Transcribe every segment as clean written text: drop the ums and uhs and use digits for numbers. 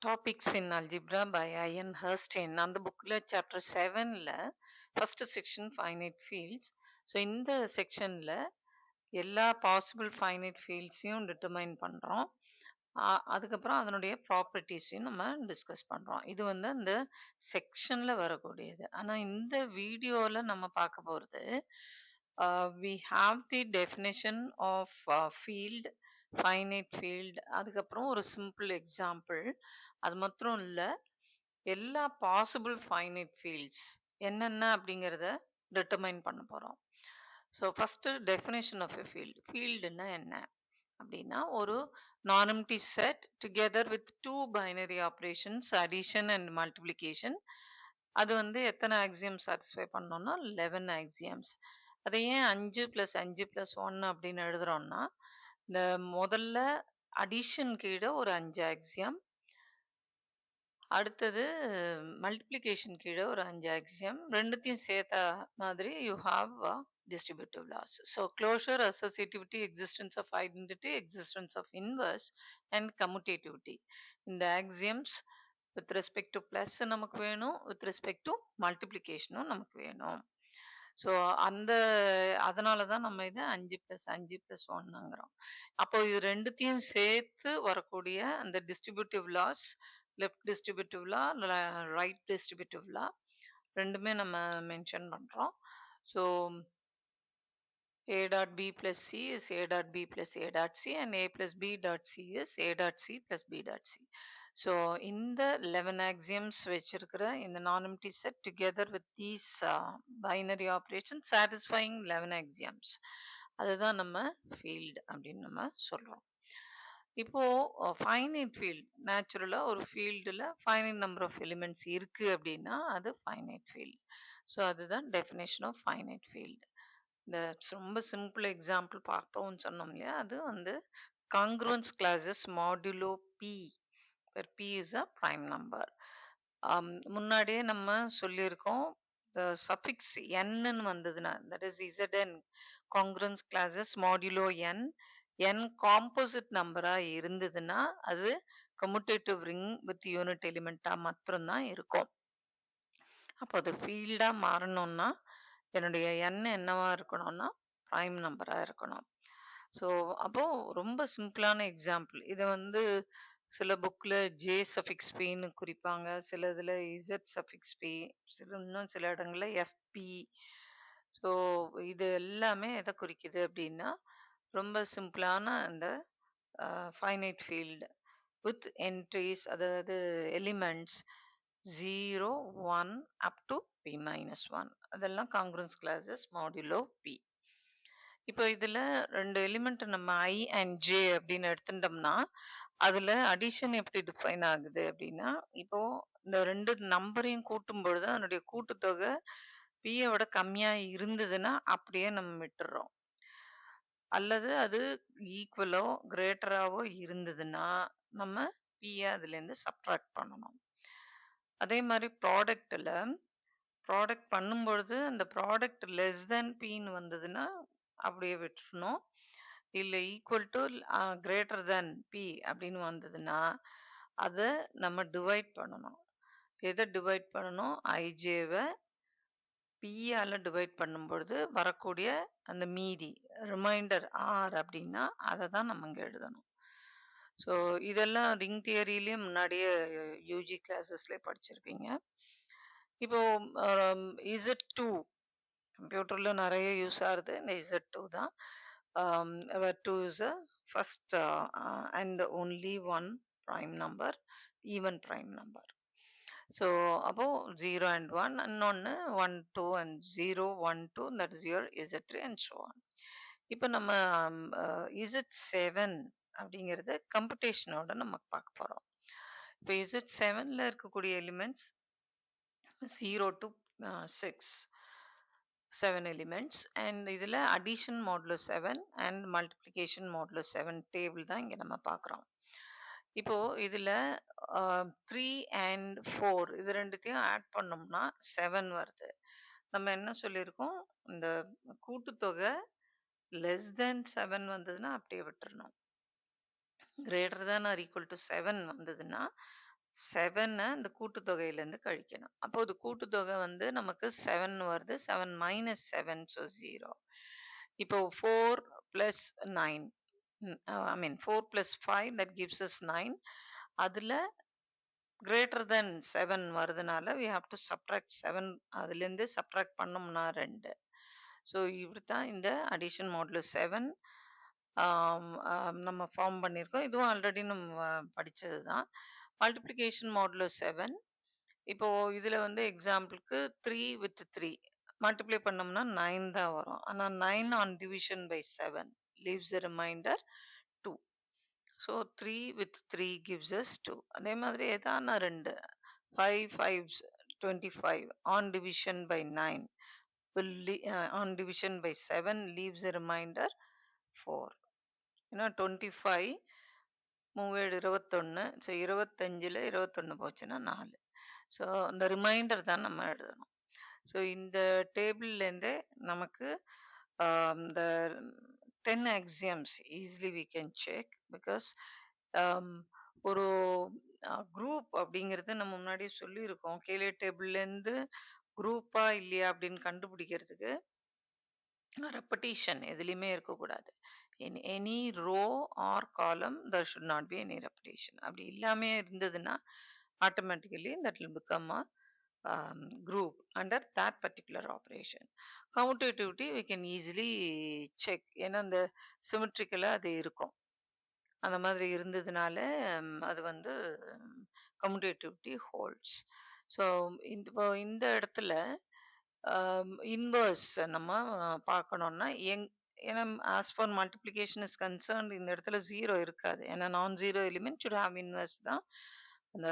Topics in Algebra by Ian Herstein. அந்த புக்கில் chapter 7ல் first section finite fields. So இந்த செக்ஷனில் எல்லா பாசிபிள் ஃபைனைட் ஃபீல்ட்ஸையும் டிட்டர்மைன் பண்ணுறோம். அதுக்கப்புறம் அதனுடைய ப்ராப்பர்ட்டிஸையும் நம்ம டிஸ்கஸ் பண்ணுறோம். இது வந்து அந்த செக்ஷனில் வரக்கூடியது. ஆனால் இந்த வீடியோவில் நம்ம பார்க்க போகிறது we have the definition of field, finite field, அதுக்கப்புறம் ஒரு சிம்பிள் எக்ஸாம்பிள். அது மாத்திரம் இல்லை, எல்லா பாசிபிள் ஃபைனைட் ஃபீல்ட்ஸ் என்னென்ன அப்படிங்கிறத டிட்டர்மைன் பண்ண போகிறோம். So first definition of a field. ஃபீல்டுன்னா என்ன அப்படின்னா, ஒரு non-empty set together with two binary operations, addition and multiplication. அது வந்து எத்தனை ஆக்சியம் சாட்டிஸ்ஃபை பண்ணோம்னா 11 ஆக்சியம்ஸ். அதை ஏன் 5 + 5 + 1 அப்படின்னு எழுதுறோம்னா, இந்த முதல்ல அடிஷன் கீழே ஒரு 5 ஆக்சியம், அடுத்தது மல்டிப்ளிகேஷன் கீழே ஒரு 5 ஆக்சியம், ரெண்டுத்தையும் சேர்த்த மாதிரி you have distributive laws. So closure, associativity, existence of identity, existence of inverse and commutativity. இந்த axioms with respect to plus நமக்கு வேணும், with respect to multiplication நமக்கு வேணும். ஸோ அதனால தான் நம்ம இதை 5 + 5 + 1ங்கிறோம். அப்போ இது ரெண்டுத்தையும் சேர்த்து வரக்கூடிய அந்த டிஸ்ட்ரிபியூட்டிவ் லாஸ், லெஃப்ட் டிஸ்ட்ரிபியூட்டிவ் லா, ரைட் டிஸ்ட்ரிபியூட்டிவ் லா, ரெண்டுமே நம்ம மென்ஷன் பண்ணுறோம். So A dot B plus C is A dot B plus A dot C and A plus B dot C is A dot C plus B dot C. So இந்த 11 axioms வச்சிருக்கிற இந்த non-empty set together with these binary operations satisfying 11 axioms, அதுதான் நம்ம field அப்படின்னு நம்ம சொல்றோம். இப்போ finite field, நேச்சுரலா ஒரு ஃபீல்டுல ஃபைனைட் நம்பர் ஆஃப் எலிமெண்ட்ஸ் இருக்கு அப்படின்னா அது ஃபைனைட் ஃபீல்ட். ஸோ அதுதான் டெஃபினேஷன் ஆஃப் ஃபைனைட் ஃபீல்ட். இந்த ரொம்ப சிம்பிள் எக்ஸாம்பிள் பார்த்தோம்னு சொன்னோம் இல்லையா, அது வந்து congruence classes modulo p, where p is a prime number. முன்னாடியே நம்ம சொல்லியிருக்கோம், சஃபிக்ஸ் n வந்ததுன்னா, that is zn, congruence classes modulo n, n composite நம்பரா இருந்ததுன்னா அது கம்யூட்டேட்டிவ் ரிங் வித் யூனிட் எலிமெண்டா மாத்திரம்தான் இருக்கும். அப்போ அது ஃபீல்டா மாறணும்னா என்னுடைய n என்னவா இருக்கணும்னா ப்ரைம் நம்பரா இருக்கணும். ஸோ அப்போ ரொம்ப சிம்பிளான எக்ஸாம்பிள். இதை வந்து சில புக்ல ஜே சஃபிக்ஸ் பின்னு குறிப்பாங்க, சில இதுல இசட் சஃபிக்ஸ் பி, இன்னும் சில இடங்கள்ல எஃப்பி. ஸோ இது எல்லாமே எதை குறிக்குது அப்படின்னா, ரொம்ப சிம்பிளான அந்த ஃபைனைட் ஃபீல்டு வித் என்ட்ரிஸ், அதாவது elements 0, 1 up to p minus 1. அதெல்லாம் காங்க்ருவன்ஸ் கிளாஸஸ் மாடுலோ p. இப்போ இதுல ரெண்டு எலிமெண்ட் நம்ம i and j அப்படின்னு எடுத்துட்டோம்னா, அதுல அடிஷன் எப்படி டிஃபைன் ஆகுது அப்படின்னா, இப்போ இந்த ரெண்டு நம்பரையும் கூட்டும் பொழுது அதனுடைய கூட்டுத்தொகை p விட கம்மியா இருந்ததுன்னா அப்படியே நம்ம விட்டுறோம். அல்லது அது ஈக்குவலோ கிரேட்டராவோ இருந்ததுன்னா நம்ம p அதுல இருந்து சப்ட்ராக்ட் பண்ணணும். அதே மாதிரி ப்ராடக்ட் பண்ணும்பொழுது அந்த ப்ராடக்ட் லெஸ் தென் பின்னு வந்ததுன்னா அப்படியே விட்டுறணும். இல்லை equal to greater than p அப்படின்னு வந்ததுன்னா அதை நம்ம டிவைட் பண்ணணும். எதை டிவைட் பண்ணணும்? ஐஜேவை பியால டிவைட் பண்ணும்பொழுது வரக்கூடிய அந்த மீதி ரிமைண்டர் ஆர் அப்படின்னா அதை தான் நம்ம இங்கே எழுதணும். ஸோ இதெல்லாம் ரிங் தியரியிலேயே முன்னாடியே யூஜி கிளாஸஸ்லேயே படிச்சிருப்பீங்க. இப்போ Z2 கம்ப்யூட்டர்ல நிறைய யூஸ் ஆகுது இந்த Z2 தான். where 2 is a first and only one prime number, even prime number. So அப்போ 0 and 1, இன்னொன்று 1 2 and 0 1 2, that is your Z3 and so on. இப்போ நம்ம Z7 அப்படிங்கிறது கம்ப்யூட்டேஷனோட நம்ம பார்க்க போறோம். இப்போ Z7ல இருக்கக்கூடிய எலிமெண்ட்ஸ் 0 to 6, 7 elements, and இதில் addition modulo 7 and multiplication modulo 7 table தான் இங்கே நம்ம பார்க்குறோம். இப்போ இதில் 3 and 4 இது ரெண்டுத்தையும் ஆட் பண்ணோம்னா 7 வருது. நம்ம என்ன சொல்லியிருக்கோம், இந்த கூட்டுத்தொகை லெஸ் தென் 7 வந்ததுன்னா அப்படியே விட்டுறணும். Greater than or equal to 7 வந்ததுன்னா 7 இந்த கூட்டுத்தொகையிலேருந்து கழிக்கணும். அப்போ இது கூட்டுத்தொகை வந்து நமக்கு 7 வருது. 7 மைனஸ் 7 ஸோ 0. இப்போ 4 plus 9 I mean 4 plus 5 that gives us 9. அதுல greater than 7 வருதுனால we have to subtract 7. அதுலேருந்து சப்ட்ராக்ட் பண்ணோம்னா 2. ஸோ இப்படித்தான் இந்த அடிஷன் மாடுலஸ் 7 நம்ம ஃபார்ம் பண்ணியிருக்கோம். இதுவும் ஆல்ரெடி நம்ம படிச்சது தான். Multiplication modulus 7. இப்போ இதுல வந்து எக்ஸாம்பிளுக்கு 3 வித் 3 மல்டிப்ளை பண்ணோம்னா 9 தான் வரும். ஆனா 9 on division by 7 leaves a remainder 2. So 3 with 3 gives us 2. அதே மாதிரி ஏதான 2 5 5s 25 on division by 9 will on division by 7 leaves a remainder 4. ஏன்னா 25 மூவேடு 21. ஸோ 25ல 21 போச்சுன்னா 4. ஸோ அந்த ரிமைண்டர் தான் நம்ம எழுதணும். ஸோ இந்த டேபிள்லேருந்தே நமக்கு இந்த 10 axioms easily we can check because ஒரு குரூப் அப்படிங்கிறது நம்ம முன்னாடி சொல்லியிருக்கோம். கேலே டேபிள்லேருந்து குரூப்பா இல்லையா அப்படின்னு கண்டுபிடிக்கிறதுக்கு ரெப்படிஷன் எதுலையுமே இருக்கக்கூடாது. In any row or column there should not be any repetition. அப்படி இல்லாம இருந்ததுன்னா automatically that will become a group under that particular operation. Commutativity we can easily check. ஏன்னா அந்த சிமெட்ரிக்கலா அது இருக்கும். அந்த மாதிரி இருந்ததுனால அது வந்து commutativity holds. ஸோ இந்த இடத்துல இன்வர்ஸ் நம்ம பார்க்கணும்னா ஏன்னா as far multiplication is concerned இந்த இடத்துல 0 இருக்காது. ஏன்னா non zero element should have inverse தான் அந்த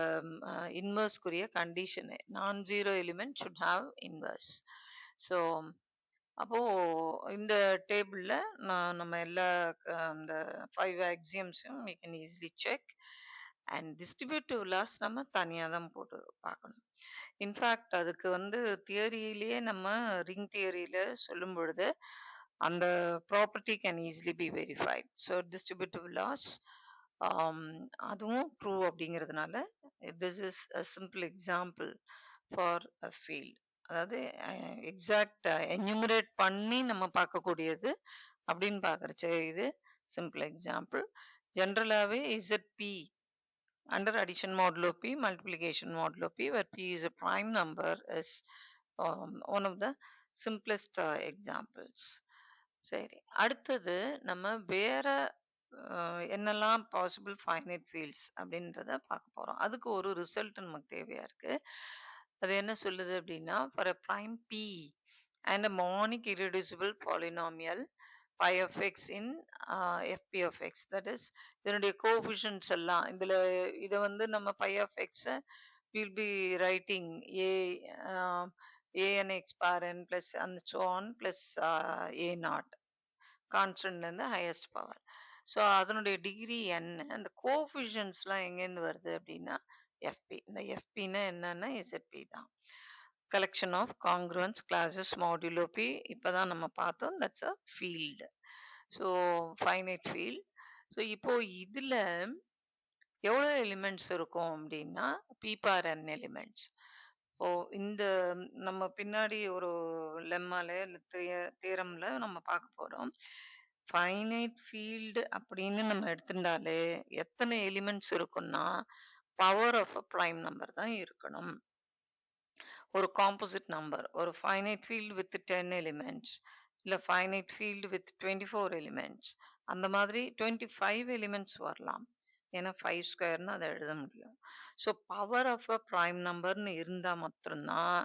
இன்வர்ஸ்க்குரிய கண்டிஷனு. Non zero element should have inverse. So அப்போ இந்த டேபிள்ல நம்ம எல்லா அந்த 5 ஆக்சியம்ஸையும் we can easily check. And distributive laws நம்ம தனியாக தான் போட்டு பார்க்கணும். இன்ஃபேக்ட் அதுக்கு வந்து தியரியிலேயே நம்ம ரிங் தியரியில சொல்லும் பொழுது அந்த property can easily be verified. So distributive laws அதுவும் ட்ரூ அப்படிங்கிறதுனால this is a simple example for a field. அதாவது எக்ஸாக்ட் என்யூமரேட் பண்ணி நம்ம பார்க்கக்கூடியது அப்படின்னு பார்க்குறச்சு இது சிம்பிள் எக்ஸாம்பிள். ஜென்ரலாகவே Z under addition modulo p, multiplication modulo p, where p is a prime number is one of the simplest examples. சரி, அடுத்தது நம்ம வேற என்னெல்லாம் பாசிபிள் ஃபைனைட் ஃபீல்ட்ஸ் அப்படின்றத பார்க்க போறோம். அதுக்கு ஒரு ரிசல்ட் நமக்கு தேவையா இருக்கு. அது என்ன சொல்லுது அப்படின்னா for a prime p and a monic irreducible polynomial phi of x in fp of x, that is இதனுடைய கோஎஃபிஷியன்ட்ஸ் எல்லாம் இதை வந்து நம்ம phi of x will be writing an x bar n plus and so on plus a naught constant இருந்து highest power. So அதனுடைய degree என்ன, அந்த கோஎஃபிஷியன்ட்ஸ்லாம் எங்கேருந்து வருது அப்படின்னா எஃப்பி. இந்த எஃப்பின்னா என்னன்னா இசட்பி தான். Collection of congruence classes modulo p இப்போதான் நம்ம பார்த்தோம். That's a field. So finite field. So இப்போ இதுல எவ்வளோ எலிமெண்ட்ஸ் இருக்கும் அப்படின்னா பி பார் என் எலிமெண்ட்ஸ். ஓ இந்த நம்ம பின்னாடி ஒரு லெம்மால தியரம்ல நம்ம பார்க்க போறோம். ஃபைனைட் ஃபீல்டு அப்படின்னு நம்ம எடுத்துட்டாலே எத்தனை எலிமெண்ட்ஸ் இருக்கும்னா power of a prime number தான் இருக்கணும். ஒரு காம்போசிட் நம்பர், ஒரு ஃபைனைட் ஃபீல்டு வித் 10 எலிமெண்ட்ஸ் இல்லை ஃபைனைட் ஃபீல்டு வித் 24 எலிமெண்ட்ஸ், அந்த மாதிரி 25 எலிமெண்ட்ஸ் வரலாம். ஏன்னா 5 ஸ்கொயர்னு அதை எழுத முடியும். So power of a prime நம்பர்னு இருந்தால் மட்டும்தான்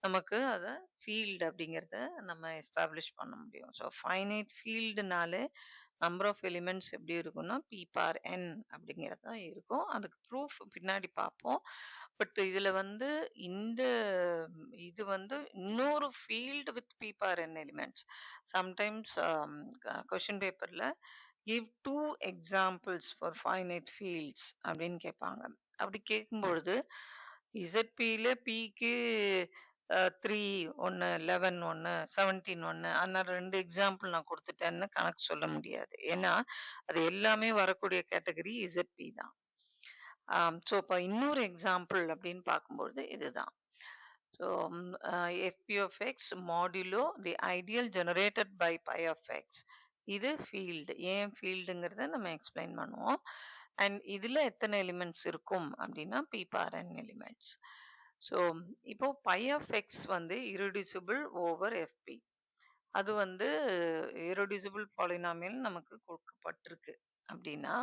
நமக்கு அதை ஃபீல்டு அப்படிங்கிறத நம்ம எஸ்டாப்ளிஷ் பண்ண முடியும். ஸோ ஃபைனைட் ஃபீல்டுனாலே நம்பர் ஆஃப் எலிமெண்ட்ஸ் எப்படி இருக்கும்னா பி பார் என் அப்படிங்கிறது தான் இருக்கும். அதுக்கு ப்ரூஃப் பின்னாடி பார்ப்போம். பட் இதுல வந்து இது வந்து இன்னொரு field with p bar n elements. Sometimes question பேப்பர்ல give 2 examples for finite fields அப்படின்னு கேட்பாங்க. அப்படி கேட்கும்பொழுது இசட்பியில பிக்கு 3 ஒன்று, 11 ஒன்று, 17 ஒன்று, அதனால 2 எக்ஸாம்பிள் நான் கொடுத்துட்டேன்னு கணக்கு சொல்ல முடியாது. ஏன்னா அது எல்லாமே வரக்கூடிய கேட்டகரி இசட்பி தான். ஸோ இப்போ இன்னொரு எக்ஸாம்பிள் அப்படின்னு பார்க்கும்பொழுது இதுதான். So F p of x modulo the ideal generated by pi of x. இது ஃபீல்டு. ஏன் ஃபீல்டுங்கிறத நம்ம எக்ஸ்பிளைன் பண்ணுவோம். அண்ட் இதில் எத்தனை எலிமெண்ட்ஸ் இருக்கும் அப்படின்னா B bar n elements. So இப்போ பை ஆஃப் எக்ஸ் வந்து irreducible ஓவர் எஃப்பி. அது வந்து irreducible பாலினாமியல் நமக்கு கொடுக்கப்பட்டிருக்கு அப்படின்னா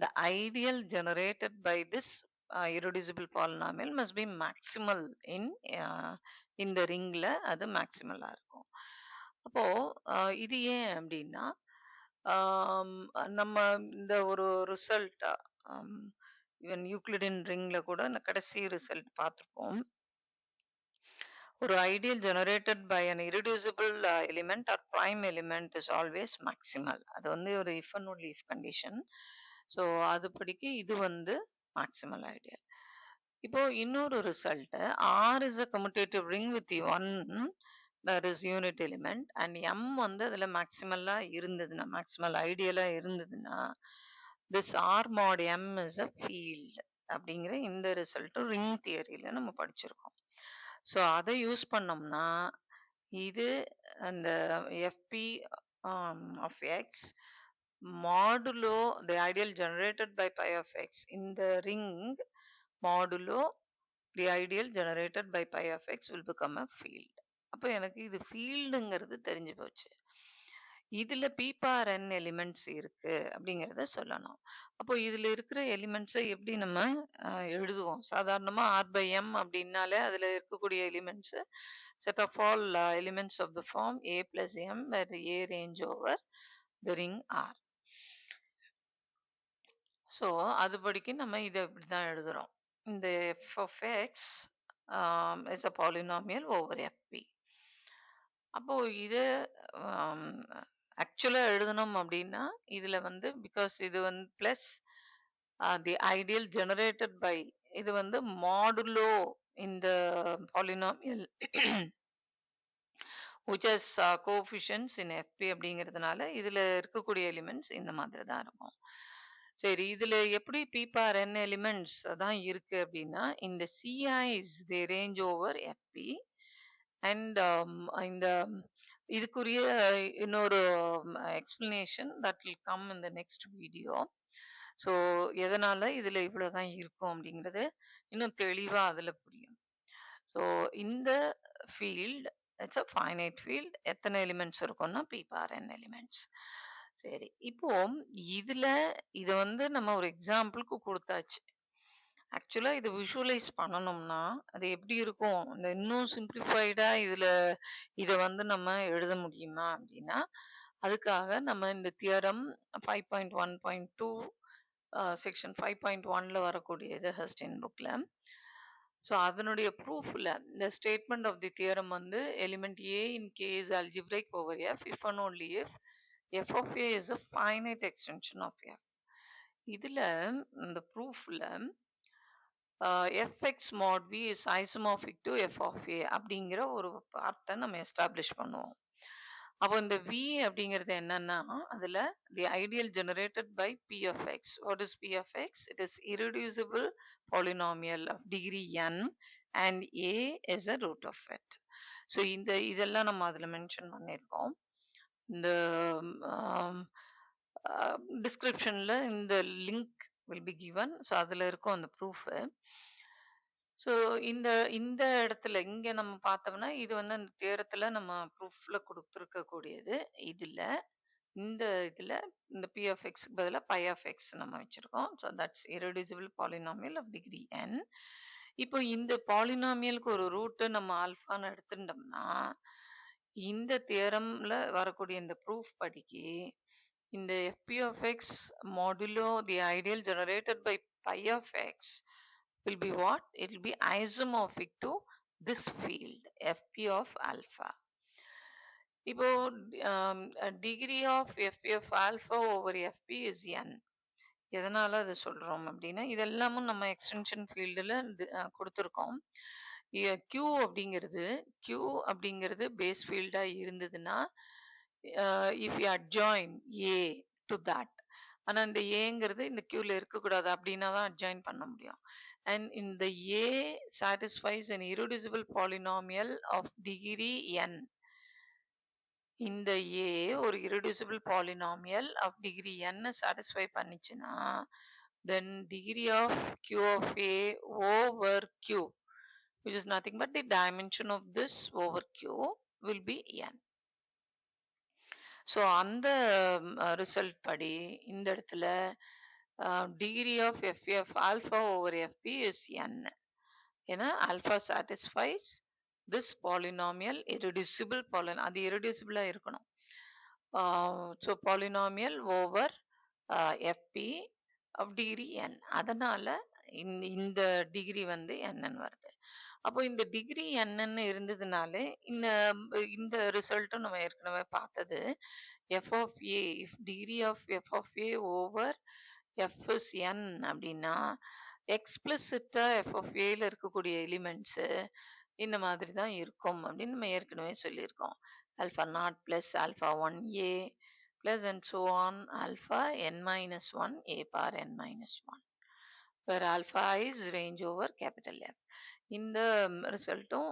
the ideal generated by this irreducible polynomial must be maximal in இந்த ரிங்ல அது மேக்சிமலா இருக்கும். அப்போ இது ஏன் அப்படின்னா நம்ம இந்த ஒரு ரிசல்ட் ஈவன் யூக்ளிடின் ரிங்ல கூட இந்த கடைசி ரிசல்ட் பார்த்துருப்போம். ஒரு ideal generated by an irreducible element or prime element is always maximal. அது வந்து ஒரு if and only if condition. So அதுபடிக்கு இது வந்து மேக்சிமல் ஐடியல். இப்போ இன்னொரு result R is a commutative ring with one that is unit element and M வந்து அதுல மேக்சிமலா இருந்ததுன்னா மேக்சிமல் ஐடியலா இருந்ததுன்னா this R mod M is a field அப்படிங்கிற இந்த ரிசல்ட்டும் ரிங் தியரியில நம்ம படிச்சிருக்கோம். ஸோ அதை யூஸ் பண்ணோம்னா இது அந்த F p of x modulo the ideal generated by pi of x in the ring modulo the ideal generated by pi of x will become a field. அப்போ எனக்கு இது ஃபீல்டுங்கிறது தெரிஞ்சு போச்சு. இதுல p பார் n எலிமெண்ட்ஸ் இருக்கு அப்படிங்கிறத சொல்லணும். அப்போ இதுல இருக்கிற எலிமெண்ட்ஸை எப்படி நம்ம எழுதுவோம்? சாதாரணமா r by m அப்படின்னாலே அதுல இருக்கக்கூடிய elements set of all elements of the form a plus m where a range over the ring r. So அதுபடிக்கு நம்ம இதை இப்படி தான் எழுதுறோம். இந்த F of X is a polynomial over F P. அப்போ இது ஆக்சுவலாக எழுதணும் அப்படின்னா இதில் வந்து பிகாஸ் இது வந்து plus the ideal generated by இது வந்து மாடுலோ இந்த polynomial which has coefficients in fp அப்படிங்கிறதுனால இதில் இருக்கக்கூடிய எலிமெண்ட்ஸ் இந்த மாதிரி தான் இருக்கும். சரி இதுல எப்படி p பார் n எலிமெண்ட்ஸ் தான் இருக்கு அப்படின்னா இந்த ci's they range over fp and இந்த இதுக்குரிய இன்னொரு explanation that will come in the next video. So எதனால இதுல இவ்வளவுதான் இருக்கும் அப்படிங்கிறது இன்னும் தெளிவா அதுல புரியும். ஸோ இந்த field it's a finite field. எத்தனை எலிமெண்ட்ஸ் இருக்கும்னா p பார் n எலிமெண்ட்ஸ். சரி இப்போ இதுல இதை வந்து நம்ம ஒரு எக்ஸாம்பிளுக்கு கொடுத்தாச்சு. ஆக்சுவலா இது விஷுவலைஸ் பண்ணணும்னா அது எப்படி இருக்கும்? இந்த இன்னும் சிம்பிளிஃபைடா இதுல இதை வந்து நம்ம எழுத முடியுமா அப்படின்னா அதுக்காக நம்ம இந்த தியரம் 5.1.2 செக்ஷன் 5.1ல வரக்கூடியது ஹஸ்டின் புக்ல. ஸோ அதனுடைய ப்ரூஃப்ல இந்த ஸ்டேட்மெண்ட் ஆஃப் தி தியரம் வந்து element A in K is algebraic over F if and only if f of a is a finite extension of f. இதுல இந்த ப்ரூஃப்ல fx mod v is isomorphic to f of a அப்படிங்கிற ஒரு பார்ட்டை நம்ம establish பண்ணுவோம். அப்போ இந்த v அப்படிங்கிறது என்னன்னா அதுல the ideal generated by p of x. What is p of x? It is irreducible polynomial of degree n and a is a root of it. So இதெல்லாம் நம்ம அதுல மென்ஷன் பண்ணியிருக்கோம். இந்த டிஸ்கிரிப்ஷன்ல இந்த link will be given. So அதில் இருக்கும் அந்த ப்ரூஃப். ஸோ இந்த இந்த இடத்துல இங்கே நம்ம பார்த்தோம்னா இது வந்து அந்த தேரத்தில் நம்ம ப்ரூஃப்ல கொடுத்துருக்கக்கூடியது. இதில் இந்த இதில் இந்த பி ஆஃப் எக்ஸ்க்கு பதிலாக பை ஆஃப் எக்ஸ் நம்ம வச்சுருக்கோம். So that's irreducible polynomial of degree n. இப்போ இந்த பாலினாமியலுக்கு ஒரு ரூட்டு நம்ம ஆல்ஃபான்னு எடுத்துட்டோம்னா இந்த தியரம்ல வரக்கூடிய இந்த ப்ரூஃப் படிக்கு இந்த fp of x modulo the ideal generated by pi of x will be what? It will be isomorphic to this field fp of alpha. இப்போ degree of fp of alpha over fp is n. எதனால அதை சொல்றோம் அப்படின்னா இதெல்லாமும் நம்ம extension ஃபீல்டில் கொடுத்துருக்கோம். q அப்படிங்கிறது பேஸ் ஃபீல்டா இருந்ததுன்னா if you adjoin a to that ஆனா இந்த ஏங்கிறது இந்த கியூல இருக்கக்கூடாது அப்படின்னா தான் அட்ஜாயின் பண்ண முடியும். அண்ட் இந்த ஏ satisfies an irreducible polynomial of degree n. இந்த ஏ ஒரு irreducible polynomial of degree n satisfy பண்ணிச்சுன்னா then degree of q of a over q, which is nothing but the dimension of this over q, will be n. So அந்த result படி இந்த இடத்துல degree of F F alpha over F p is n. ஏன்னா alpha satisfies this polynomial irreducible பாலின் அது irreducible இருக்கணும். So polynomial over F p of degree n. அதனால இந்த டிகிரி வந்து n வருது. அப்போ இந்த டிகிரி என்னன்னு இருந்ததுனாலே இந்த இந்த ரிசல்ட்டும் நம்ம ஏற்கனவே பார்த்தது. F of A if degree of F of A over F is N அப்படின்னா எக்ஸ்பிளிசிட்டா எஃப் ஆஃப் ஏல இருக்கக்கூடிய எலிமெண்ட்ஸு இந்த மாதிரி தான் இருக்கும் அப்படின்னு நம்ம ஏற்கனவே சொல்லியிருக்கோம். Alpha naught plus alpha one a plus and so on alpha n minus one a bar n minus one, where alpha is range over capital F. இந்த ரிசல்ட்டும்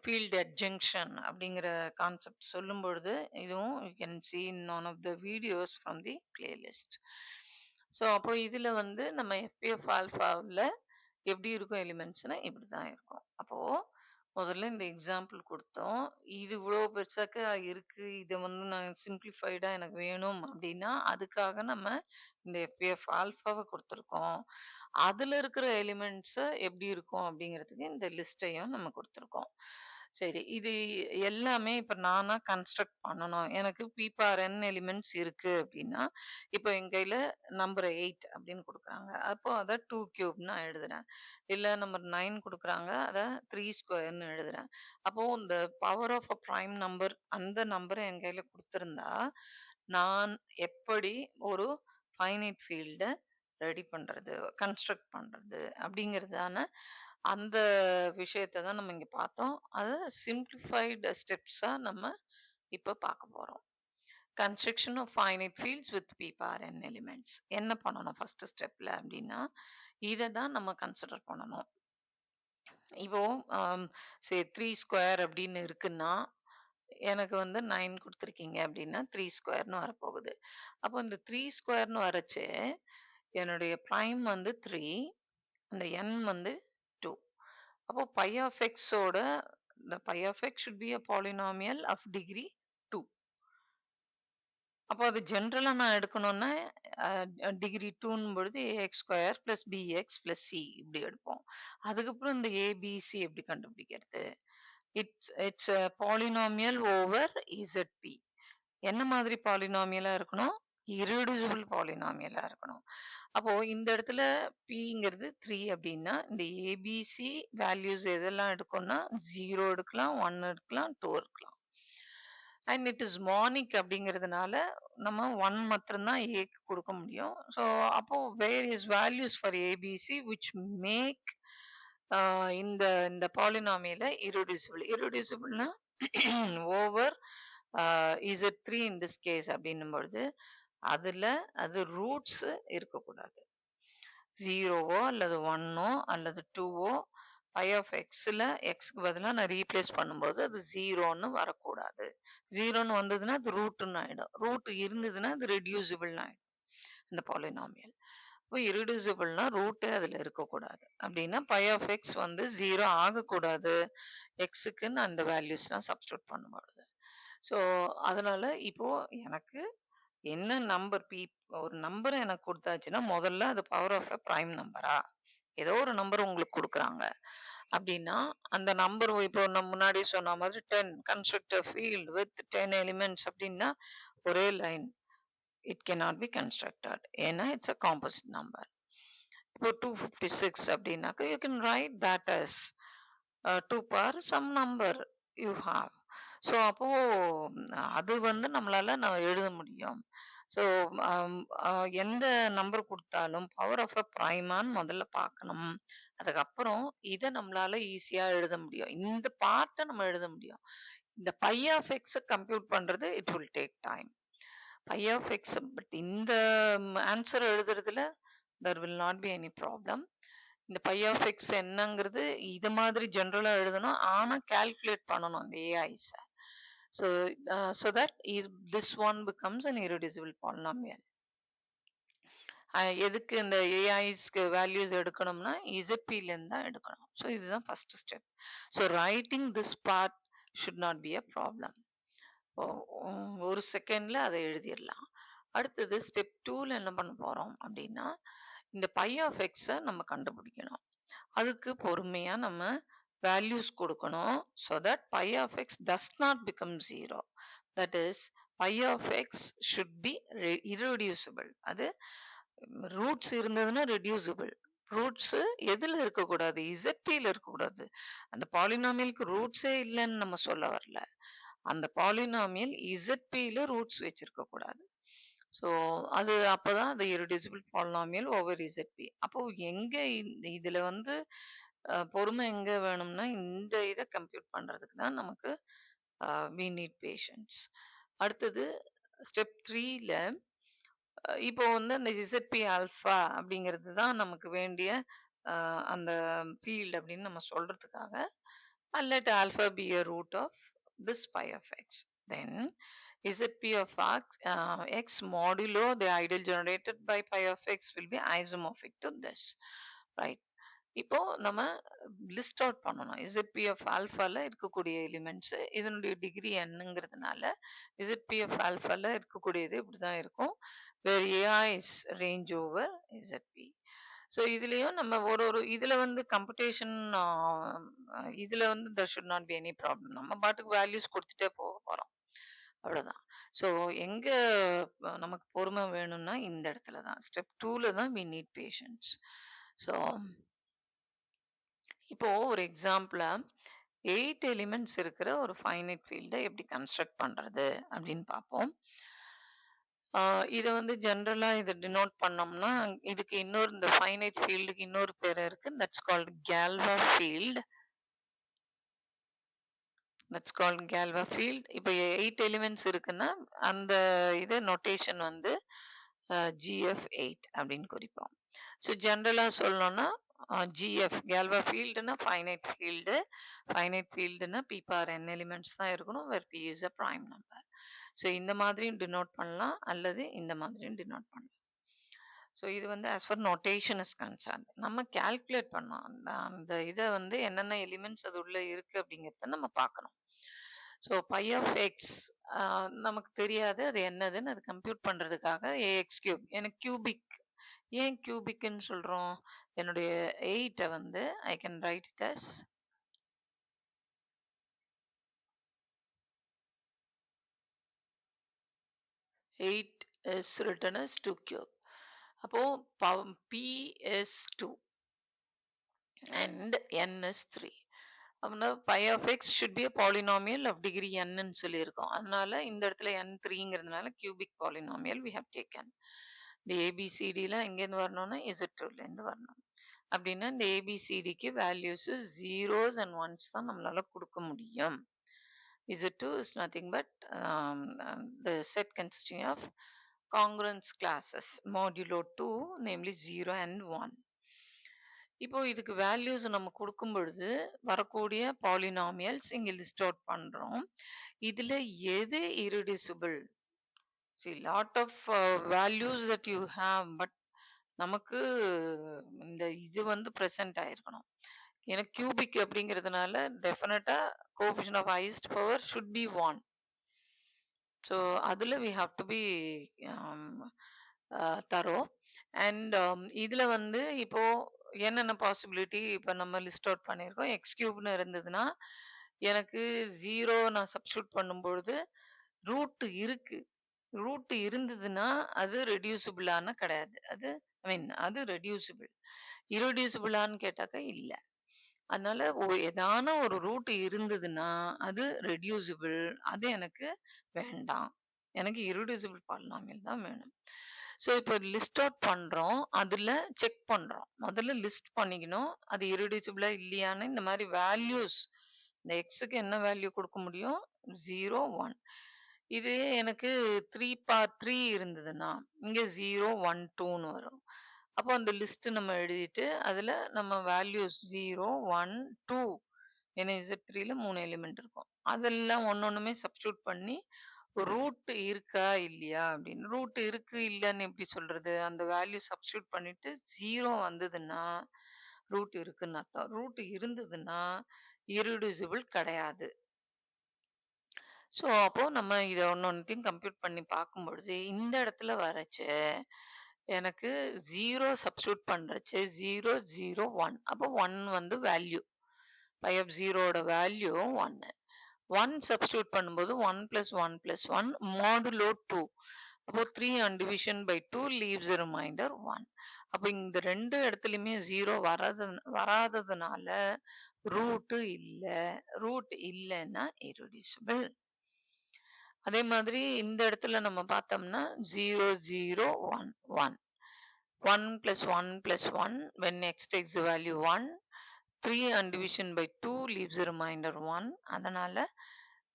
ஃபீல்ட் அட்ஜங்ஷன் அப்படிங்கிற கான்செப்ட் சொல்லும் பொழுது இதுவும் you can see in one of the videos from the playlist. So அப்போ இதில் வந்து நம்ம எஃப்பிஎஃப் ஆல்ஃபாவில் எப்படி இருக்கும் எலிமெண்ட்ஸ்னா இப்படி தான் இருக்கும். அப்போது முதல்ல இந்த எக்ஸாம்பிள் கொடுத்தோம். இது இவ்வளோ பெருசாக்க இருக்கு, இதை வந்து நான் சிம்பிளிஃபைடா எனக்கு வேணும் அப்படின்னா அதுக்காக நம்ம இந்த எஃப்எஃப் ஆல்ஃபாவை கொடுத்துருக்கோம். அதுல இருக்கிற எலிமெண்ட்ஸ் எப்படி இருக்கும் அப்படிங்கிறதுக்கு இந்த லிஸ்டையும் நம்ம கொடுத்துருக்கோம். சரி, இது எல்லாமே இப்ப நானா கன்ஸ்ட்ரக்ட் பண்ணணும். எனக்கு பி பார் n எலிமெண்ட்ஸ் இருக்கு அப்படின்னா இப்போ என் கையில நம்பர் 8 அப்படின்னு கொடுக்குறாங்க. அப்போ அதை 2 கியூப் நான் எழுதுறேன். இல்ல நம்பர் 9 கொடுக்குறாங்க, அதை 3 ஸ்கொயர்னு எழுதுறேன். அப்போ இந்த power of a prime number அந்த நம்பரை என் கையில கொடுத்திருந்தா நான் எப்படி ஒரு ஃபைனைட் ஃபீல்டை ரெடி பண்றது, கன்ஸ்ட்ரக்ட் பண்றது அப்படிங்கிறதான அந்த விஷயத்தை தான் நம்ம இங்க பார்த்தோம். அது சிம்பிளிஃபைடு ஸ்டெப்ஸா நம்ம இப்ப பார்க்க போறோம். Construction of finite fields with p bar n elements என்ன பண்ணணும் ஃபர்ஸ்ட் ஸ்டெப்ல அப்படின்னா இதை தான் நம்ம கன்சிடர் பண்ணணும். இப்போ சரி 3 ஸ்கொயர் அப்படின்னு இருக்குன்னா எனக்கு வந்து 9 கொடுத்துருக்கீங்க அப்படின்னா 3 ஸ்கொயர்னு வரப்போகுது. அப்போ இந்த 3 ஸ்கொயர்னு வரச்சு என்னுடைய ப்ரைம் வந்து 3, அந்த n வந்து 2. அப்போ பை ஆஃப் எக்ஸோட the pi of x should be a polynomial of degree 2. அப்போ அது ஜென்ரலா நான் எடுக்கணும்னா டிகிரி 2ன்னு பொழுது ax square plus bx plus c இப்படி எடுப்போம். அதுக்கப்புறம் இந்த abc எப்படி கண்டுபிடிக்கிறது? It's polynomial over zp. என்ன மாதிரி பாலினாமியலா இருக்கணும்? irreducible பாலினாமியலா இருக்கணும். அப்போ இந்த இடத்துல பிங்கிறது 3 அப்படின்னா இந்த ஏபிசி வேல்யூஸ் எதெல்லாம் எடுக்கும்னா 0 எடுக்கலாம், 1 எடுக்கலாம், 2 எடுக்கலாம். அண்ட் இட் இஸ் மானிக் அப்படிங்கிறதுனால நம்ம 1 மாத்திரம்தான் ஏக்கு கொடுக்க முடியும். ஸோ அப்போ various values for ABC which make இந்த இந்த பாலினாமியல irreducibleனா over z3 in this case அப்படின்னும் பொழுது அதுல அது ரூட்ஸ் இருக்கக்கூடாது. 0வோ அல்லது 1ஓ அல்லது 2ஓ பை ஆஃப் எக்ஸ்ல எக்ஸ்க்கு பதிலாக நான் ரீப்ளேஸ் பண்ணும்போது அது 0ன்னு வரக்கூடாது. 0ன்னு வந்ததுன்னா அது ரூட்டுன்னு ஆயிடும். ரூட் இருந்ததுன்னா அது ரெடியூசிபிள்னு ஆயிடும் இந்த பாலினாமியல். இப்போ irreducibleனா ரூட்டே அதுல இருக்கக்கூடாது. அப்படின்னா பை ஆஃப் எக்ஸ் வந்து 0 ஆகக்கூடாது எக்ஸுக்கு நான் அந்த வேல்யூஸ் நான் சப்ஸ்டியூட் பண்ணும்பொழுது. ஸோ அதனால இப்போ எனக்கு என்ன நம்பர் பி ஒரு நம்பர் எனக்கு கொடுத்தாச்சுன்னா முதல்ல அது பவர் ஆஃப் பிரைம் நம்பரா, ஏதோ ஒரு நம்பர் உங்களுக்கு கொடுக்குறாங்க அப்படின்னா அந்த நம்பர் இப்போ நம்ம முன்னாடி சொன்ன மாதிரி 10 கன்ஸ்ட்ரக்ட் ஃபீல்ட் வித் 10 எலிமெண்ட்ஸ் அப்படின்னா ஒரே line it cannot be constructed ஏன்னா இட்ஸ் அ காம்போசிட் நம்பர். இப்போ 256 அப்படின்னாக்க you can write that as 2 bar some number you have. So அப்போ அது வந்து நம்மளால நான் எழுத முடியும். ஸோ எந்த நம்பர் கொடுத்தாலும் பவர் ஆஃப் அ ப்ரைமான்னு முதல்ல பார்க்கணும். அதுக்கப்புறம் இதை நம்மளால ஈஸியா எழுத முடியும். இந்த பார்ட்டை நம்ம எழுத முடியும். இந்த பை ஆஃப் எக்ஸை கம்ப்யூட் பண்றது it will take time. Pi of x, but இந்த answer எழுதுறதுல there will not be any problem. இந்த pi of x என்னங்கிறது இது மாதிரி ஜெனரலா எழுதணும், ஆனா கால்குலேட் பண்ணணும் இந்த AIs. So that this one becomes an irreducible polynomial. எதுக்கு இந்த ஏஐஸ்க்கு வேல்யூஸ் எடுக்கணும்னா இசட்பில இருந்து தான் எடுக்கணும். ஸோ இதுதான் first step. So writing this part should not be a problem. ஒரு செகண்ட்ல அதை எழுதிடலாம். அடுத்தது ஸ்டெப் 2ல என்ன பண்ண போறோம் அப்படின்னா, இந்த பை ஆஃப் எக்ஸை நம்ம கண்டுபிடிக்கணும். அதுக்கு பொறுமையா நம்ம வேல்யூஸ் கொடுக்கணும். So that pi of x does not become 0. That is pi of x should be irreducible. அது ரூட்ஸ் இருந்ததுன்னா ரெடியூசிபிள். ரூட்ஸ் எதுல இருக்கக்கூடாது, இசட்பில இருக்கக்கூடாது. அந்த பாலினாமியலுக்கு ரூட்ஸே இல்லைன்னு நம்ம சொல்ல வரல. அந்த பாலினாமியல் இசட்பில ரூட்ஸ் வச்சிருக்க கூடாது. ஸோ அது அப்பதான் அது irreducible பாலினாமியல் ஓவர் இசட்பி. அப்போ எங்க இதுல வந்து பொறுமை எங்க வேணும்னா இந்த இதை கம்ப்யூட் பண்றதுக்கு தான் நமக்கு we need patience. அடுத்தது ஸ்டெப் 3ல இப்போ வந்து அந்த இசட்பி ஆல்ஃபா அப்படிங்கிறது தான் நமக்கு வேண்டிய அந்த ஃபீல்டு அப்படின்னு நம்ம சொல்றதுக்காக let alpha be a root of this pi of x. Then Zp of x modulo the ideal generated by pi of x will be isomorphic to this, right? இப்போ நம்ம லிஸ்ட் அவுட் பண்ணணும். இசட்பி of ஆல்ஃபால இருக்கக்கூடிய elements இதனுடைய degree என்னங்கிறதுனால இசட்பி of ஆல்ஃபால இருக்கக்கூடியது இப்படிதான் இருக்கும். Where AI is range over Z P. So இதுலயும் நம்ம ஒரு இதுல வந்து கம்புடேஷன் இதுல வந்து there should not be any problem. நம்ம பாட்டுக்கு வேல்யூஸ் கொடுத்துட்டே போக போறோம், அவ்வளவுதான். ஸோ எங்க நமக்கு பொறுமை வேணும்னா இந்த இடத்துல தான் ஸ்டெப் 2ல தான் we need patience. ஸோ இப்போ ஒரு எக்ஸாம்பிளா 8 எலிமெண்ட்ஸ் இருக்கிற ஒரு ஃபைனைட் ஃபீல்டை எப்படி கன்ஸ்ட்ரக்ட் பண்றது அப்படின்னு பார்ப்போம். இதை வந்து ஜென்ரலா இதை டினோட் பண்ணோம்னா இதுக்கு இன்னொரு இந்த ஃபைனைட் ஃபீல்டுக்கு இன்னொரு பேர் இருக்கு. That's called Galois field. That's called Galois field. இப்போ 8 எலிமெண்ட்ஸ் இருக்குன்னா அந்த இது நொட்டேஷன் வந்து GF8 அப்படின்னு குறிப்போம். ஸோ ஜென்ரலா சொல்லணும்னா GF கேல்வா ஃபீல்டுனா ஃபைனைட் ஃபீல்டு. ஃபைனைட் ஃபீல்டுனா P பார் n எலிமெண்ட்ஸ் தான் இருக்கணும், where P is a prime number. So இந்த மாதிரியும் டினோட் பண்ணலாம் அல்லது இந்த மாதிரியும் டினோட் பண்ணலாம். ஸோ இது வந்து as for notation is concern. நம்ம கால்குலேட் பண்ணோம் அந்த இதை வந்து என்னென்ன எலிமெண்ட்ஸ் அது உள்ள இருக்கு அப்படிங்கிறத நம்ம பார்க்கணும். ஸோ பை ஆஃப் எக்ஸ் நமக்கு தெரியாது அது என்னதுன்னு, அது கம்ப்யூட் பண்றதுக்காக AX கியூப். எனக்கு கியூபிக், ஏன் கியூபிக்னு சொல்றோம், என்னுடைய 8 வந்து I can write it as 8 is written as 2 cube. அப்போ P is 2 and n is 3. அப்படின்னா pi of x should be a polynomial of degree n ன்னு சொல்லியிருக்கோம். அதனால இந்த இடத்துல n 3ங்கிறதுனால cubic polynomial we have taken. இந்த ABCDல எங்கேருந்து வரணும்னா Z2ல இருந்து வரணும். அப்படின்னா இந்த ABCDக்கு வேல்யூஸ் ஜீரோஸ் அண்ட் ஒன்ஸ் தான் நம்மளால கொடுக்க முடியும். Z2 is nothing but the set consisting of congruence classes modulo 2, namely 0 and 1. இப்போ இதுக்கு வேல்யூஸ் நம்ம கொடுக்கும் பொழுது வரக்கூடிய பாலினாமியல்ஸ் இங்க லிஸ்ட் அவுட் பண்றோம். இதுல எது irreducible? See, lot of values that you have, but நமக்கு இந்த இது வந்து present ஆயிருக்கணும். ஏன்னா கியூபிக் அப்படிங்கிறதுனால definitely coefficient of highest power should be 1. ஸோ அதில் we have to be thorough. And இதில் வந்து இப்போ என்னென்ன பாசிபிலிட்டி இப்போ நம்ம லிஸ்ட் அவுட் பண்ணியிருக்கோம். எக்ஸ் கியூப்னு இருந்ததுன்னா எனக்கு 0 நான் சப்ஸ்டியூட் பண்ணும்பொழுது ரூட் இருக்கு. ரூட் இருந்ததுன்னா அது ரெடியூசிபிளான கிடையாது. அது ஐ மீன் அது ரெடியூசிபிள். இரடியூசிபிளான்னு கேட்டாக்கா இல்லை. அதனால ஏதான ஒரு ரூட் இருந்ததுன்னா அது ரெடியூசிபிள், அது எனக்கு வேண்டாம். எனக்கு irreducible பாலினாமியல் தான் வேணும். ஸோ இப்போ லிஸ்ட் அவுட் பண்றோம், அதுல செக் பண்றோம். முதல்ல லிஸ்ட் பண்ணிக்கணும் அது irreducible இல்லையான்னு. இந்த மாதிரி வேல்யூஸ் இந்த எக்ஸுக்கு என்ன வேல்யூ கொடுக்க முடியும், 0 1. இதே எனக்கு 3 பார்ட் 3 இருந்ததுன்னா, இங்க 0, 1, 2ன்னு வரும். அப்போ அந்த லிஸ்ட் நம்ம எழுதிட்டு, அதுல நம்ம வேல்யூஸ் 0, 1, 2 ஏன்னா Z3ல 3 எலிமெண்ட் இருக்கும். அதெல்லாம் ஒண்ணொண்ணுமே சப்ஸ்டிட்யூட் பண்ணி, ரூட் இருக்கா இல்லையா அப்படின்னு. ரூட் இருக்கு இல்லன்னு எப்படி சொல்றது? அந்த வேல்யூ சப்ஸ்டிட்யூட் பண்ணிட்டு 0 வந்ததுன்னா, ரூட் இருக்குன்னு அர்த்தம். ரூட் இருந்ததுன்னா, இர்ரெடியூசிபிள் கிடையாது. ஸோ, அப்போ நம்ம இத ஒண்ணொண்ணுத்தையும் கம்ப்யூட் பண்ணி பார்க்கும்பொழுது, இந்த இடத்துல வரச்சு, எனக்கு 0 சப்ஸ்டிட்யூட் பண்றச்சு 0, 0, 1. அப்போ 1 வந்து வேல்யூ. பை ஆஃப் 0ஓட வேல்யூ 1. 1 சப்ஸ்டிட்யூட் பண்ணும்போது 1 + 1 + 1 மாடுலோ 2. அப்போ 3 on division by 2 leaves a remainder 1. அப்போ இந்த 2 இடத்துலயுமே 0 வராததுனால ரூட் இல்ல. ரூட் இல்லன்னா இர்ரெடியூசிபிள். அதே மாதிரி இந்த இடத்துல நம்ம பார்த்தோம்னா 0, 0, 1, 1. 1 + 1 + 1 when x takes the value 1. 3 on division by 2 leaves a remainder 1. அதனால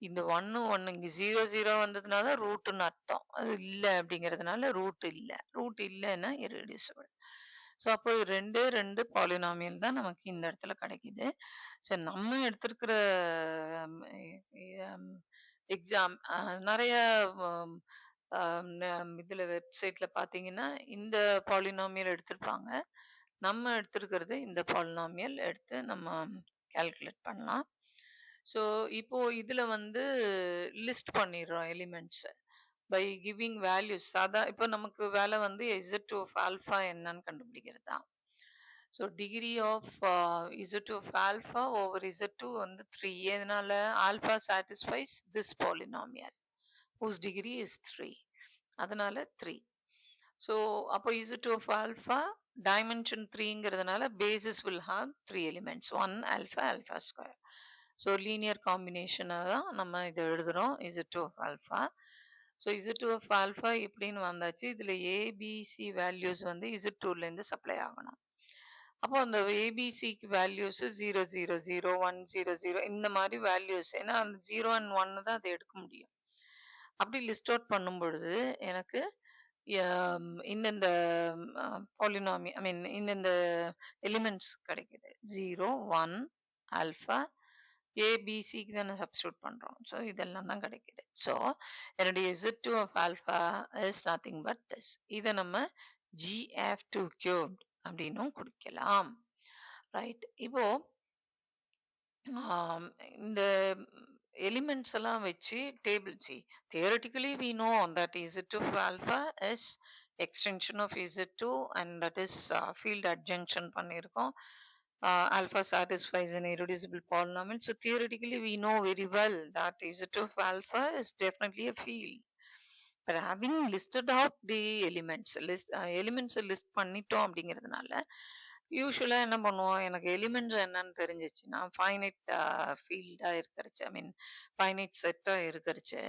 இந்த 1, 1 இங்க 0, 0 வந்ததுனால ரூட்னு அர்த்தம். அது இல்ல அப்படிங்கிறதுனால ரூட் இல்ல. ரூட் இல்லன்னா இர்ரெடியூசிபிள். ஸோ அப்போ 2 பாலினாமியல் தான் நமக்கு இந்த இடத்துல கிடைக்குது. ஸோ நம்ம எடுத்திருக்கிற எக்ஸாம் நிறைய இதுல வெப்சைட்ல பார்த்தீங்கன்னா, இந்த பாலினாமியல் எடுத்திருப்பாங்க. நம்ம எடுத்திருக்கிறது இந்த பாலினாமியல் எடுத்து நம்ம கால்குலேட் பண்ணலாம். ஸோ இப்போ இதுல வந்து லிஸ்ட் பண்ணிடுறோம் எலிமெண்ட்ஸ் பை கிவிங் வேல்யூஸ். இப்போ நமக்கு வேலை வந்து Z2 of alpha என்னன்னு கண்டுபிடிக்கிறது தான். So degree of Z2 of alpha over Z2 வந்து 3. எதனால alpha satisfies this polynomial whose degree is 3. அதனால 3. ஸோ அப்போ Z2 of alpha dimension 3ங்கிறதுனால basis will have 3 elements. 1 alpha, alpha square. ஸோ லீனியர் காம்பினேஷனாக தான் நம்ம இதை எழுதுறோம் Z2 of alpha. ஸோ Z2 of alpha இப்படின்னு வந்தாச்சு. இதுல ஏபிசி வேல்யூஸ் வந்து Z2லேருந்து சப்ளை ஆகணும். அப்போ அந்த ஏபிசிக்கு வேல்யூஸ் 0, 0, 0, 1, 0, 0 இந்த மாதிரி வேல்யூஸ். ஏன்னா அந்த 0 and 1 தான் அதை எடுக்க முடியும். அப்படி லிஸ்ட் அவுட் பண்ணும் பொழுது எனக்கு இந்தந்த பாலினாமி ஐ மீன் இந்தந்த எலிமெண்ட்ஸ் கிடைக்குது. 0, 1, ஆல்ஃபா, ஏபிசிக்கு தானே சப்ஸ்டியூட் பண்றோம். ஸோ இதெல்லாம் தான் கிடைக்குது. ஸோ என்னுடைய Z2 of alpha is nothing but this. இதை நம்ம GF2 cubed அப்படின்னும் குறிக்கலாம். ரைட். இப்போ இந்த எலிமெண்ட்ஸ் எல்லாம் வச்சு table theoretically we know that Z2 of alpha is extension of Z2 and that is field adjunction பண்ணியிருக்கோம். Alpha satisfies an irreducible polynomial. So theoretically we know very well that Z2 of alpha is definitely a field. But having listed out the elements, elements list பண்ணிட்டோம் அப்படிங்கிறதுனால யூஸ்வலா என்ன பண்ணுவோம், எனக்கு elements என்னன்னு தெரிஞ்சிச்சுன்னா finite ஃபீல்டா இருக்கிறச்சு, ஐ மீன் finite செட்டா இருக்கிறச்சு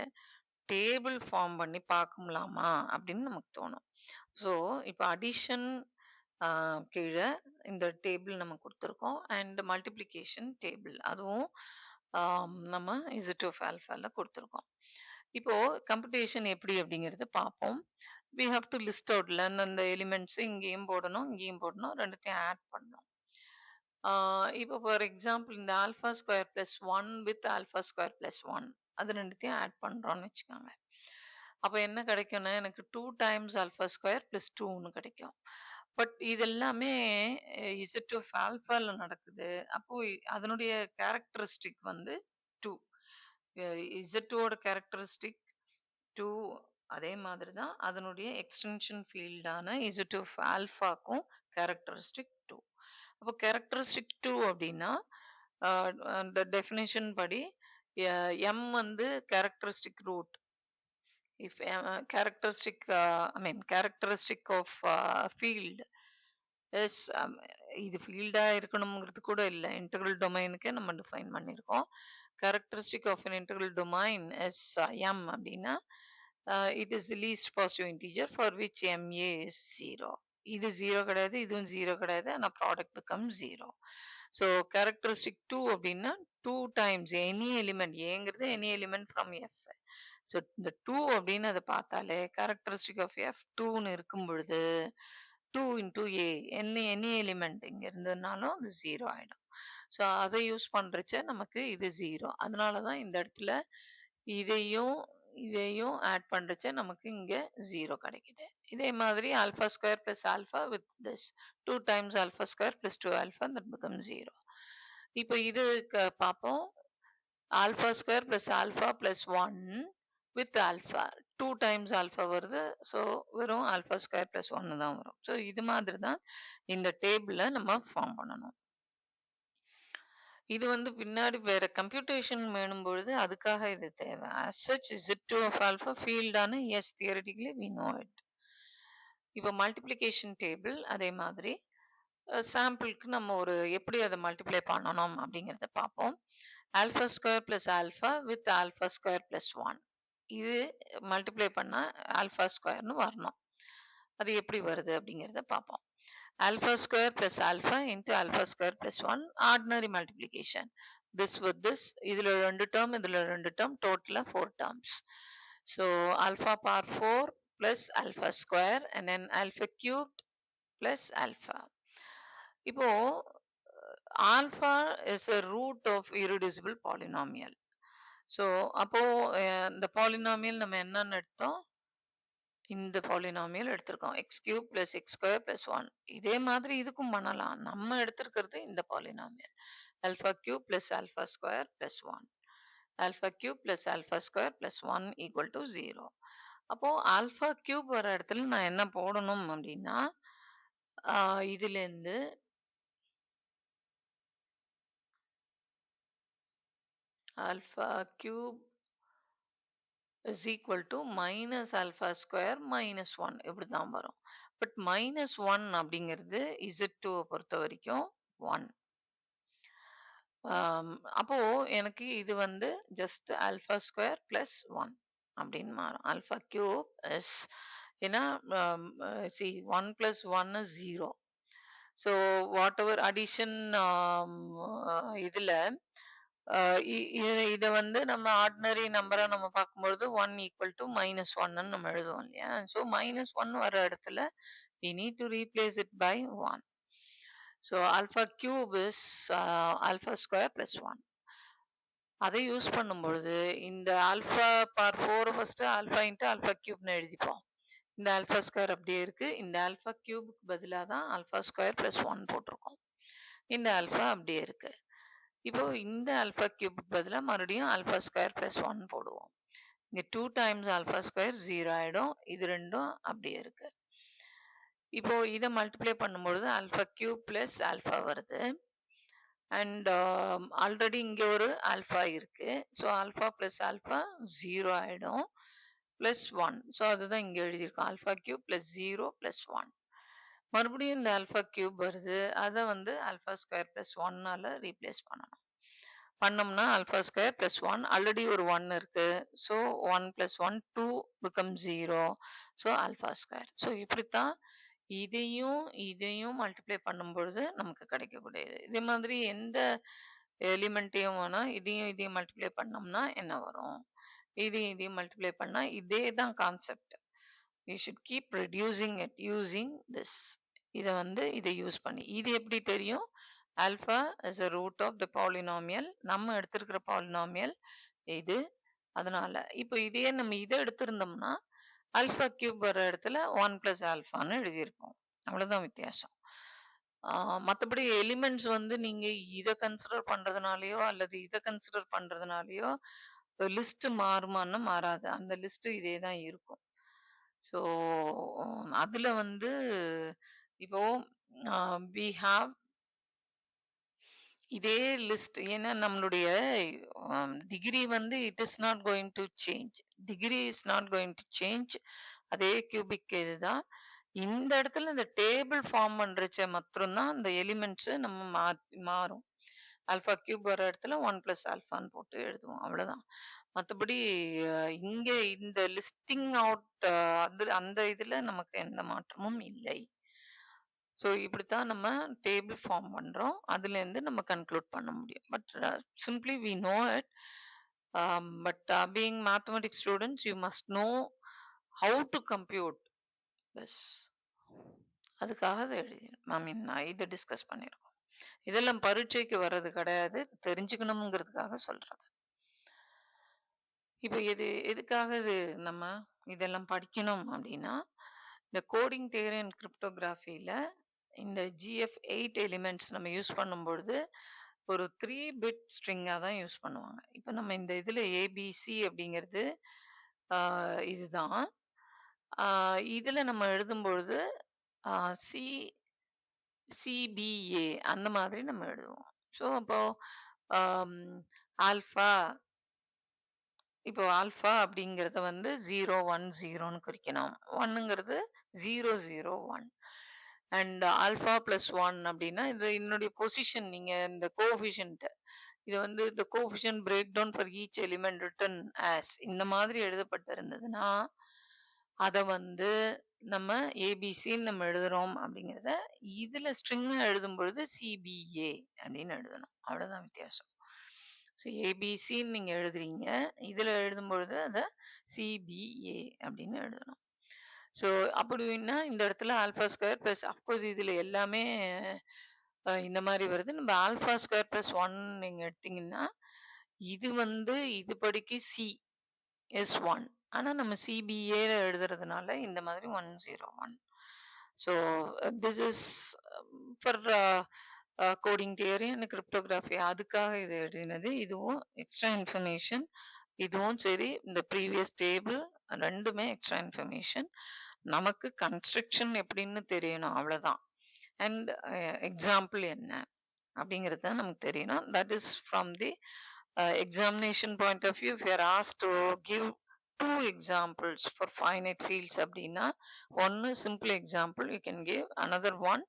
டேபிள் ஃபார்ம் பண்ணி பார்க்கலாமா அப்படின்னு நமக்கு தோணும். ஸோ இப்போ அடிஷன் கீழே இந்த டேபிள் நம்ம கொடுத்துருக்கோம் அண்ட் மல்டிப்ளிகேஷன் டேபிள் அதுவும் நம்ம Z2 of alphaல கொடுத்துருக்கோம். இப்போ கம்ப்யூட்டேஷன் எப்படி அப்படிங்கிறது பார்ப்போம். we have to list out அந்த எலிமெண்ட்ஸ் இங்கேயும் போடணும் இங்கேயும் போடணும், ரெண்டுத்தையும் ஆட் பண்ணணும். இப்போ ஃபார் எக்ஸாம்பிள் இந்த alpha square plus 1 with alpha square plus 1 அது ரெண்டுத்தையும் ஆட் பண்றோம்னு வச்சுக்கோங்க. அப்போ என்ன கிடைக்கும்னா எனக்கு 2 டைம்ஸ் ஆல்ஃபா ஸ்கொயர் பிளஸ் 2ன்னு கிடைக்கும். பட் இது எல்லாமே Z2 of alphaல நடக்குது. அப்போ அதனுடைய கேரக்டரிஸ்டிக் வந்து 2. Z2ஓட கேரக்டரிஸ்டிக் 2 அதே மாதிரி தான் அதனுடைய எக்ஸ்டென்ஷன் ஃபீல்டான Z2 of alphaக்கும் கேரக்டரிஸ்டிக் 2. அப்போ கேரக்டரிஸ்டிக் 2 அப்படின்னா அந்த டெஃபினேஷன் படி M வந்து characteristic root. If characteristic I mean characteristic of field is இது ஃபீல்டா இருக்கணுங்கிறது கூட இல்லை, இன்டெக்ரல் டொமைனுக்கே நம்ம டிஃபைன் பண்ணியிருக்கோம். characteristic of an integral domain is M அப்படின்னா it is the least positive integer for which MA is 0. இது 0 கிடையாது, இதுவும் 0 கிடையாது, ஆனால் ப்ராடக்ட் becomes 0. ஸோ characteristic 2 அப்படின்னா 2 times any element, ஏங்கிறது any element from F. So இந்த 2 அப்படின்னு அதை பார்த்தாலே கேரக்டரிஸ்டிக் ஆஃப் எஃப் டூன்னு இருக்கும் பொழுது 2 இன்டூ ஏ எனி எலிமெண்ட் இங்க இருந்ததுனாலும் அது 0 ஆயிடும். ஸோ அதை யூஸ் பண்றச்ச நமக்கு இது 0. அதனால தான் இந்த இடத்துல இதையும் இதையும் ஆட் பண்றச்ச நமக்கு இங்க 0 கிடைக்குது. இதே மாதிரி alpha square plus alpha with this 2 times alpha square plus 2 alpha that become 0. இப்போ இது பார்ப்போம். Alpha square plus alpha plus 1 with alpha 2 times alpha வருது. ஸோ வெறும் ஆல்பா ஸ்கொயர் பிளஸ் 1 தான் வரும். ஸோ இது மாதிரி தான் இந்த டேபிள நம்ம ஃபார்ம் பண்ணணும். இது வந்து பின்னாடி வேற கம்ப்யூட்டேஷன் வேணும் பொழுது அதுக்காக இது தேவை. as such z2 of alpha field ஆன yes theoretically we know it. இப்போ மல்டிப்ளிகேஷன் டேபிள் அதே மாதிரி சாம்பிளுக்கு நம்ம ஒரு எப்படி அதை மல்டிப்ளை பண்ணணும் அப்படிங்கிறத பார்ப்போம். Alpha square plus alpha with alpha square plus 1 இது மல்டிப்ளை பண்ணா ஆல்பா ஸ்கொயர்னு வரணும். அது எப்படி வருது அப்படிங்கிறத பார்ப்போம். Alpha square plus alpha into alpha square plus 1 ordinary multiplication. This with this இதில் 2 term இதில் 2 term total 4 terms. So alpha power 4 plus alpha square and then alpha cubed plus alpha. இப்போ alpha is a root of irreducible polynomial. So அப்போ இந்த polynomial நம்ம என்னன்னு எடுத்தோம்? இந்த polynomial எடுத்திருக்கோம் X cube plus X square plus 1. இதே மாதிரி இதுக்கும் பண்ணலாம். நம்ம எடுத்திருக்கிறது இந்த polynomial alpha cube plus alpha square plus 1. Alpha cube plus alpha square plus 1 equal to 0. அப்போ ஆல்பா கியூப் வர இடத்துல நான் என்ன போடணும் அப்படின்னா இதுல இருந்து alpha cube is equal to minus alpha square minus 1 இப்படி தான் வரும். பட் minus 1 அப்படிங்கிறது z2 பொறுத்த வரைக்கும் 1. அப்போ எனக்கு இது வந்து ஜஸ்ட் ஆல்பா ஸ்கொயர் பிளஸ் 1 அப்படின்னு மாறும். ஆல்பா கியூப் இஸ் ஏன்னா C 1 plus 1 is 0. So what ever addition இதுல இதை வந்து நம்ம ஆர்டினரி நம்பரா நம்ம பார்க்கும்பொழுது 1 ஈக்குவல் டு மைனஸ் 1 நம்ம எழுதுவோம் இல்லையா. ஸோ மைனஸ் 1 வர இடத்துல we need to replace it by 1. So alpha cube is alpha square plus 1. அதை யூஸ் பண்ணும்பொழுது இந்த ஆல்பா பார் 4 ஃபர்ஸ்ட் ஆல்பா இன்ட்டு ஆல்பா கியூப்னு எழுதிப்போம். இந்த ஆல்பா ஸ்கொயர் அப்படியே இருக்கு. இந்த ஆல்பா கியூபுக்கு பதிலாக தான் ஆல்பா ஸ்கொயர் பிளஸ் 1 போட்டிருக்கோம். இந்த ஆல்பா அப்படியே இருக்கு. இப்போ இந்த ஆல்பா கியூப் பதிலாக மறுபடியும் ஆல்பா ஸ்கொயர் பிளஸ் 1 போடுவோம். இங்க 2 டைம்ஸ் ஆல்பா ஸ்கொயர் 0 ஆயிடும். இது ரெண்டும் அப்படியே இருக்கு. இப்போ இதை மல்டிப்ளை பண்ணும்பொழுது ஆல்பா கியூப் பிளஸ் ஆல்பா வருது. அண்ட் ஆல்ரெடி இங்க ஒரு ஆல்பா இருக்கு. ஸோ ஆல்பா பிளஸ் ஆல்பா 0 ஆயிடும் பிளஸ் 1. ஸோ அதுதான் இங்க எழுதியிருக்கோம். Alpha cube plus 0 plus 1. மறுபடியும் இந்த ஆல்பா கியூப் வருது. அதை வந்து ஆல்பா ஸ்கொயர் பிளஸ் 1ஆல ரீப்ளேஸ் பண்ணணும். பண்ணோம்னா ஆல்பா ஸ்கொயர் பிளஸ் 1 ஆல்ரெடி ஒரு 1 இருக்கு. So 1 plus 1 2 become 0. So alpha square. So இப்படித்தான் இதையும் மல்டிப்ளை பண்ணும் பொழுது நமக்கு கிடைக்கக்கூடியது. இதே மாதிரி எந்த எலிமெண்ட்டையும் வேணா இதையும் மல்டிப்ளை பண்ணோம்னா என்ன வரும்? இதையும் மல்டிப்ளை பண்ணா இதே தான் concept. you should keep reducing it using this. இதை யூஸ் பண்ணி இது எப்படி தெரியும்? Alpha is a root of the polynomial. நம்ம எடுத்திருக்கிற பாலினாமியல் இது. அதனால இப்போ நம்ம இதை எடுத்திருந்தோம்னா ஆல்பா கியூப் வர இடத்துல 1 பிளஸ் ஆல்பான்னு எழுதியிருப்போம். அவ்வளவுதான் வித்தியாசம். மற்றபடி எலிமெண்ட்ஸ் வந்து நீங்க இதை கன்சிடர் பண்றதுனாலயோ அல்லது இதை கன்சிடர் பண்றதுனாலயோ லிஸ்ட் மாறுமான்னு மாறாது. அந்த லிஸ்ட் இதே தான் இருக்கும். ஸோ அதுல வந்து இப்போ we have இதே லிஸ்ட். ஏன்னா நம்மளுடைய டிகிரி வந்து it is not going to change. Degree is not going to change. அதே கியூபிக் இதுதான். இந்த இடத்துல இந்த டேபிள் ஃபார்ம் பண்றச்ச மாத்திரம்தான் இந்த எலிமெண்ட்ஸ் நம்ம மாறும். ஆல்பா கியூப் வர இடத்துல 1 பிளஸ் ஆல்பான்னு போட்டு எழுதுவோம். அவ்வளவுதான். மற்றபடி இங்க இந்த லிஸ்டிங் அவுட் அந்த இதுல நமக்கு எந்த மாற்றமும் இல்லை. ஸோ இப்படித்தான் நம்ம டேபிள் ஃபார்ம் பண்றோம். அதுல இருந்து நம்ம கன்க்ளூட் பண்ண முடியும். But simply we know it But being mathematics students, you must know how to compute this. அதுக்காக இதை எழுதி இதை டிஸ்கஸ் பண்ணியிருக்கோம். இதெல்லாம் பரீட்சைக்கு வர்றது கிடையாது, தெரிஞ்சுக்கணுங்கிறதுக்காக சொல்றது. இப்போ எதுக்காக நம்ம இதெல்லாம் படிக்கணும் அப்படின்னா, இந்த கோடிங் தியரி அண்ட் கிரிப்டோகிராஃபியில் இந்த GF8 எலிமெண்ட்ஸ் நம்ம யூஸ் பண்ணும்பொழுது ஒரு 3 பிட் ஸ்ட்ரிங்காக தான் யூஸ் பண்ணுவாங்க. இப்போ நம்ம இந்த இதில் ஏபிசி அப்படிங்கிறது இதுதான். இதில் நம்ம எழுதும்பொழுது சி சிபிஏ அந்த மாதிரி நம்ம எழுதுவோம். ஸோ அப்போ ஆல்ஃபா, இப்போ ஆல்ஃபா அப்படிங்கிறத 010ன்னு குறிக்கணும். 1ங்கிறது 001 அண்ட் ஆல்ஃபா பிளஸ் 1 அப்படின்னா இது என்னுடைய பொசிஷன். நீங்க இந்த கோஎஃபிஷியன்ட் இது இந்த coefficient break down for each element written as இந்த மாதிரி எழுதப்பட்டிருந்ததுன்னா அதை நம்ம ஏபிசின்னு நம்ம எழுதுறோம் அப்படிங்கிறத இதுல ஸ்ட்ரிங் எழுதும் பொழுது சிபிஏ அப்படின்னு எழுதணும். அவ்வளவுதான் வித்தியாசம். ஸோ ஏபிசின்னு நீங்க எழுதுறீங்க, இதுல எழுதும் பொழுது அதை சிபிஏ அப்படின்னு எழுதணும். ஸோ அப்படின்னா இந்த இடத்துல ஆல்ஃபா ஸ்கொயர் பிளஸ், அஃப்கோர்ஸ் இதுல எல்லாமே இந்த மாதிரி வருது. நம்ம ஆல்ஃபா ஸ்கொயர் பிளஸ் 1 நீங்க எடுத்தீங்கன்னா இது இது படிக்கு CS1, ஆனா நம்ம சிபிஏ எழுதுறதுனால இந்த மாதிரி 101. So this is for coding theory and cryptography. அதுக்காக இது எழுதினது. இதுவும் எக்ஸ்ட்ரா இன்ஃபர்மேஷன். இதுவும் சரி, இந்த ப்ரீவியஸ் டேபிள் ரெண்டுமே எக்ஸ்ட்ரா இன்ஃபர்மேஷன். நமக்கு கன்ஸ்ட்ரக்ஷன் எப்படின்னு தெரியணும், அவ்வளவுதான். அண்ட் எக்ஸாம்பிள் என்ன அப்படிங்கிறது தான் நமக்கு தெரியணும். That is from the examination point of view. If you are asked to give 2 examples for finite fields அப்படின்னா, one simple example you can give, another one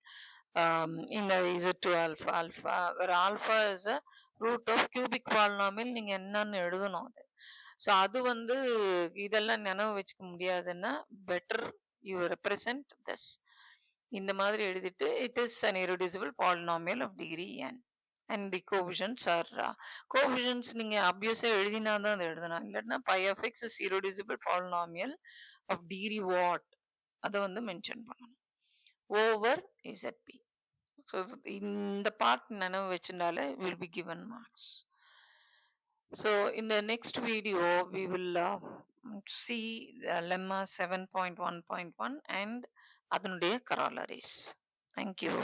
in the Z2 alpha where alpha is a root of cubic polynomial. நீங்க என்னன்னு எழுதணும் அது. So அது இதெல்லாம் நினைவு வச்சுக்க முடியாதுன்னா பெட்டர் யூ ரெப்ரசன்ட் திஸ். இந்த மாதிரி எழுதிட்டு it is an irreducible polynomial of degree n and the coefficients are coefficients நீங்க obviously எழுதினா தான் அதை எழுதணும். இல்லைன்னா pi of x is irreducible polynomial of degree what அதை மென்ஷன் பண்ணணும் over ZP. So இந்த part நினைவு வச்சிருந்தாலே will be given marks. So in the next video we will see lemma 7.1.1 and அதனுடைய corollaries. Thank you.